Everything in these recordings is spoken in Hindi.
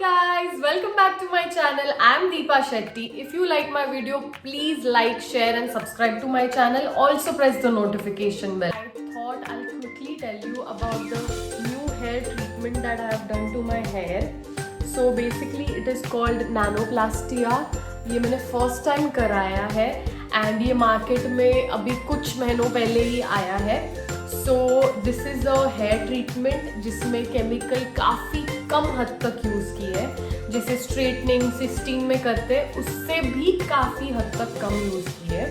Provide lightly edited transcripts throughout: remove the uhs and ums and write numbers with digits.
guys, welcome back to my channel. I am Deepa Shetty. If you like my video, please like, share and subscribe to my channel. Also press the notification bell. I thought I'll quickly tell you about the new hair treatment that I have done to my hair. So basically it is called Nanoplastia. ये मैंने फर्स्ट टाइम कराया है एंड ये मार्केट में अभी कुछ महीनों पहले ही आया है. So this is a hair treatment जिसमें केमिकल काफ़ी कम हद तक यूज़ की है. जैसे स्ट्रेटनिंग सिस्टीन में करते हैं उससे भी काफ़ी हद तक कम यूज़ की है.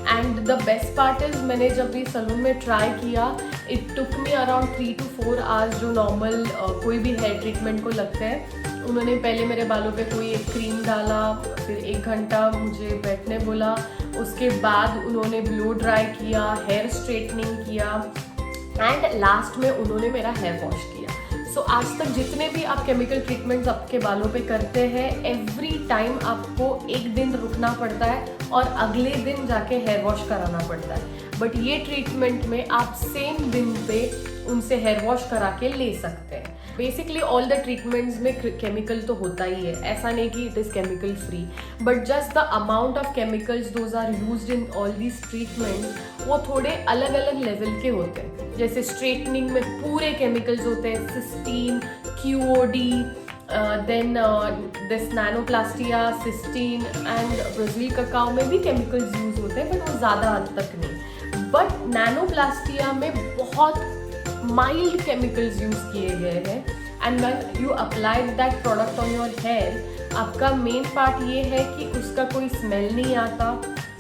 And the best part is मैंने जब भी सलून में ट्राई किया it took me around 3 to 4 hours जो नॉर्मल कोई भी हेयर ट्रीटमेंट को लगता है. उन्होंने पहले मेरे बालों पे कोई एक क्रीम डाला, फिर 1 घंटा मुझे बैठने बोला, उसके बाद उन्होंने ब्लो ड्राई किया, हेयर स्ट्रेटनिंग किया एंड लास्ट में उन्होंने मेरा हेयर वॉश किया. सो आज तक जितने भी आप केमिकल ट्रीटमेंट्स आपके बालों पे करते हैं एवरी टाइम आपको एक दिन रुकना पड़ता है और अगले दिन जाके हेयर वॉश कराना पड़ता है. बट ये ट्रीटमेंट में आप सेम दिन पे उनसे हेयर वॉश करा के ले सकते हैं. बेसिकली ऑल द ट्रीटमेंट्स में केमिकल तो होता ही है, ऐसा नहीं कि it is chemical free, but just the amount of chemicals those are used in all these treatments वो थोड़े अलग अलग लेवल के होते हैं. जैसे स्ट्रेटनिंग में पूरे केमिकल्स होते हैं, cysteine, QOD, then this nanoplastia, cysteine and Brazil cacao में भी केमिकल्स यूज होते हैं बट वो ज़्यादा हद तक नहीं. बट नैनोप्लास्टिया में बहुत माइल्ड केमिकल्स यूज किए गए हैं and when you apply that product on your hair आपका मेन पार्ट ये है कि उसका कोई स्मेल नहीं आता,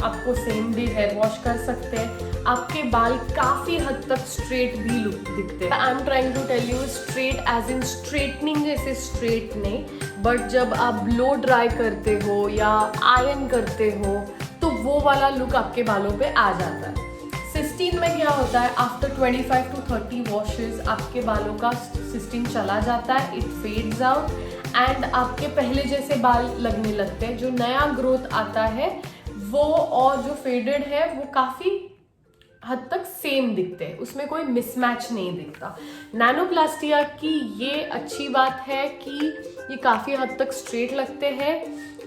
आपको सेम डे हेयर वॉश कर सकते हैं, आपके बाल काफ़ी हद तक स्ट्रेट भी लुक दिखते हैं. I am trying to tell you straight as in straightening जैसे स्ट्रेट नहीं, बट जब आप ब्लो ड्राई करते हो या आयरन करते हो तो वो वाला लुक आपके बालों पे आ जाता है. सिस्टीन में क्या होता है, आफ्टर 25 to 30 वॉशेस आपके बालों का सिस्टीन चला जाता है, इट फेड्स आउट एंड आपके पहले जैसे बाल लगने लगते हैं. जो नया ग्रोथ आता है वो और जो फेडेड है वो काफ़ी हद तक सेम दिखते हैं, उसमें कोई मिसमैच नहीं दिखता. नैनोप्लास्टिया की ये अच्छी बात है कि ये काफ़ी हद तक स्ट्रेट लगते हैं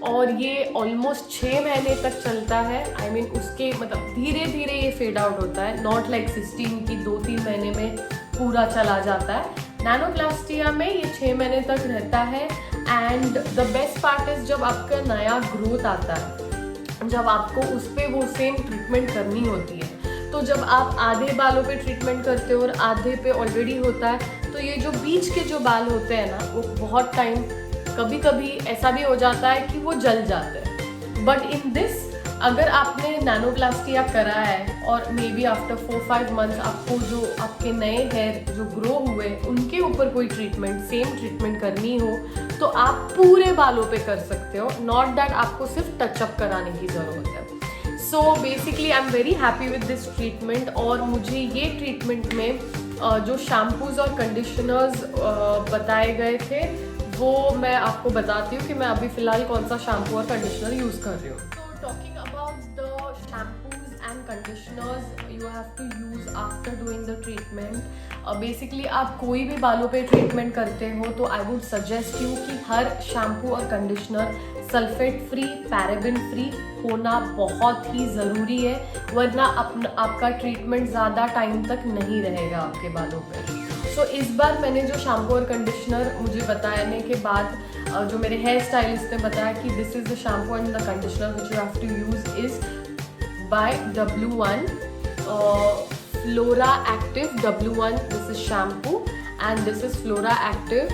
और ये ऑलमोस्ट 6 महीने तक चलता है. आई मीन उसके मतलब धीरे धीरे ये फेड आउट होता है, नॉट लाइक सिस्टीन की 2-3 महीने में पूरा चला जाता है. नैनोप्लास्टिया में ये 6 महीने तक रहता है. And the best part is जब आपका नया ग्रोथ आता है, जब आपको उस पर वो सेम ट्रीटमेंट करनी होती है, तो जब आप आधे बालों पे ट्रीटमेंट करते हो और आधे पे ऑलरेडी होता है तो ये जो बीच के जो बाल होते हैं ना वो बहुत टाइम कभी कभी ऐसा भी हो जाता है कि वो जल जाते हैं. बट इन दिस अगर आपने नैनोप्लास्टिया करा है और मे बी आफ्टर 4-5 मंथ्स आपको जो आपके नए हेयर जो ग्रो हुए उनके ऊपर कोई ट्रीटमेंट सेम ट्रीटमेंट करनी हो तो आप पूरे बालों पे कर सकते हो, नॉट दैट आपको सिर्फ टचअप कराने की ज़रूरत है. So basically I am very happy with this treatment. और मुझे ये ट्रीटमेंट में जो शैम्पूज़ और कंडीशनर्स बताए गए थे वो मैं आपको बताती हूँ कि मैं अभी फ़िलहाल कौन सा शैम्पू और कंडीशनर यूज़ कर रही हूँ. तो talking about the shampoos and conditioners you have to use after doing the treatment. Basically आप कोई भी बालों पे ट्रीटमेंट करते हो तो आई वुड सजेस्ट यू कि हर शैम्पू और conditioner sulphate free, paraben free होना बहुत ही ज़रूरी है, वरना आपका ट्रीटमेंट ज़्यादा टाइम तक नहीं रहेगा आपके बालों पे. सो इस बार मैंने जो शैम्पू और कंडीशनर मुझे बताने के बाद जो मेरे हेयर स्टाइलिस्ट ने बताया कि this is the shampoo and the conditioner which you have to use is by W1 Flora Active W1. This is shampoo and this is Flora Active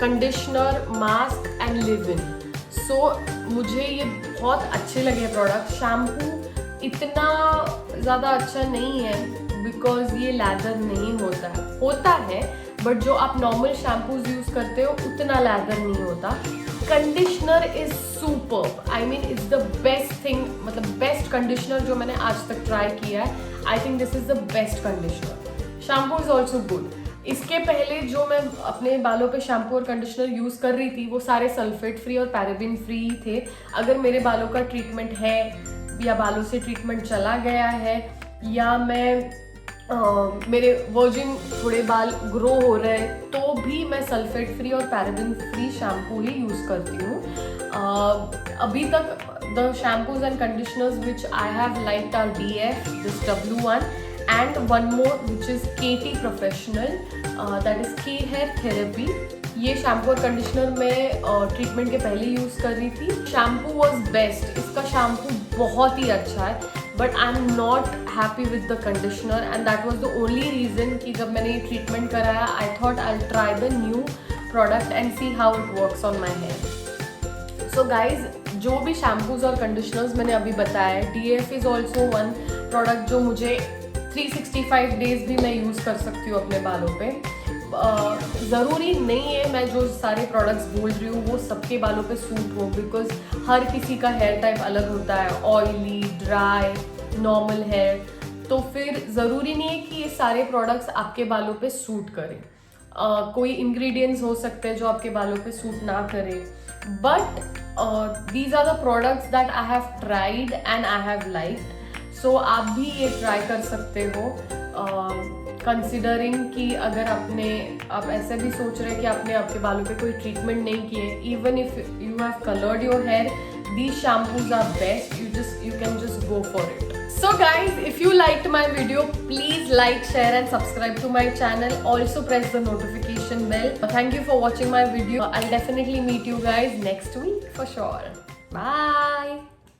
conditioner, mask and leave in. So मुझे ये बहुत अच्छे लगे प्रोडक्ट. शैम्पू इतना ज़्यादा अच्छा नहीं है बिकॉज ये लैदर नहीं होता है बट जो आप नॉर्मल शैम्पूज यूज़ करते हो उतना लैदर नहीं होता. Conditioner is superb, I mean it's the best thing, मतलब बेस्ट कंडीशनर जो मैंने आज तक ट्राई किया है. I think this is the best conditioner. Shampoo is also good. इसके पहले जो मैं अपने बालों पे शैम्पू और कंडीशनर यूज़ कर रही थी वो सारे सल्फेट फ्री और पैराबेन फ्री थे. अगर मेरे बालों का ट्रीटमेंट है या बालों से ट्रीटमेंट चला गया है या मैं मेरे वर्जिन थोड़े बाल ग्रो हो रहे हैं तो भी मैं सल्फेट फ्री और पैराबेन फ्री शैम्पू ही यूज़ करती हूँ। अभी तक the shampoos and conditioners which I have liked are DF, this W1 and one more which is KT professional, that is K hair therapy. ये शैम्पू और कंडीशनर मैं ट्रीटमेंट के पहले यूज़ कर रही थी। शैम्पू वॉज बेस्ट, इसका शैम्पू बहुत ही अच्छा है, but I am not happy with the conditioner and that was the only reason कि जब मैंने ये ट्रीटमेंट कराया I thought I try the new product and see how it works on my hair. So guys, जो भी शैम्पूज और कंडीशनर्स मैंने अभी बताया है, DF is also one product जो मुझे 365 डेज भी मैं यूज़ कर सकती हूँ अपने बालों पे। ज़रूरी नहीं है मैं जो सारे प्रोडक्ट्स बोल रही हूँ वो सबके बालों पे सूट हो, बिकॉज हर किसी का हेयर टाइप अलग होता है, ऑयली, ड्राई, नॉर्मल हेयर। तो फिर ज़रूरी नहीं है कि ये सारे प्रोडक्ट्स आपके बालों पे सूट करें। कोई इंग्रेडिएंट्स हो सकते हैं जो आपके बालों पे सूट ना करें, but these are the products that I have tried and I have liked. So आप भी ये ट्राई कर सकते हो, कंसिडरिंग कि अगर आप ऐसे भी सोच रहे हैं कि आपके बालों पे कोई ट्रीटमेंट नहीं किए, even if you have coloured your hair, these shampoos are best. You can just go for it. So guys, if you liked my video, please like, share and subscribe to my channel. Also press the notification bell. Thank you for watching my video. I'll definitely meet you guys next week for sure. Bye.